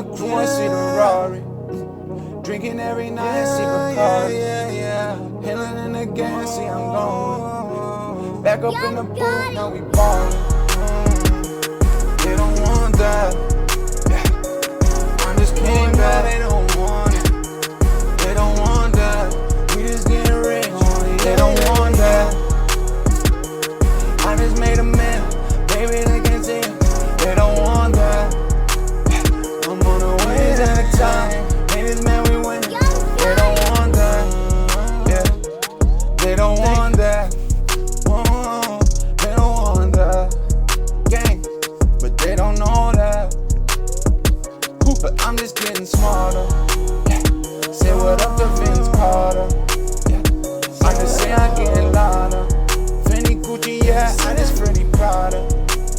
the crew and see the Rari. Drinking every night, see Bacardi. Healing in the game, see I'm going. Back up in the booth, now we ballin'. They don't want that. I just came back, they don't want it. They don't want that. We just getting rich. They don't want that. I just made a man, baby, they can see it. They don't want that. I'm on the ways at a time. Haters, man, we win. They don't want that. Yeah, they don't want that. They don't want that. Gang, but they don't know that. But I'm just getting smarter. Yeah. Say what up to Vince Carter. Yeah. I just say I'm getting louder. Fendi Gucci, yeah, I just Freddie Prada.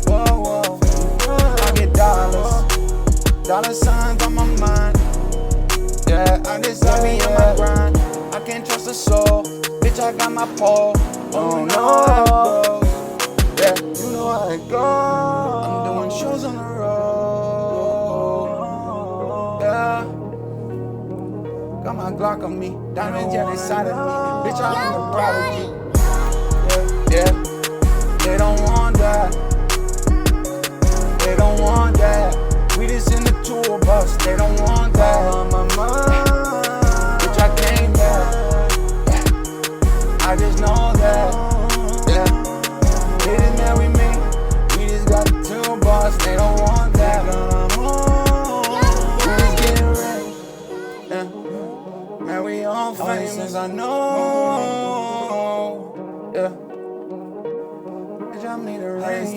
Whoa, I get dollars. Dollar signs on my mind. Yeah, I just be on my grind. I can't trust a soul. Bitch, I got my pole. Oh no, yeah, you know how it goes. I'm doing shows on the road. Yeah, got my Glock on me. Diamonds, yeah, inside of me. Bitch, I'm the prodigy. Yeah, they don't want that. They don't want that. We just in the tour bus. They don't want that. On my mind. Bitch, I came back. Yeah. I just know that. Yeah. They just mad with me. We just got the tour bus. They don't want that. We just getting ready. Yeah. Man, we all famous, I know. Yeah. Bitch, I need a race.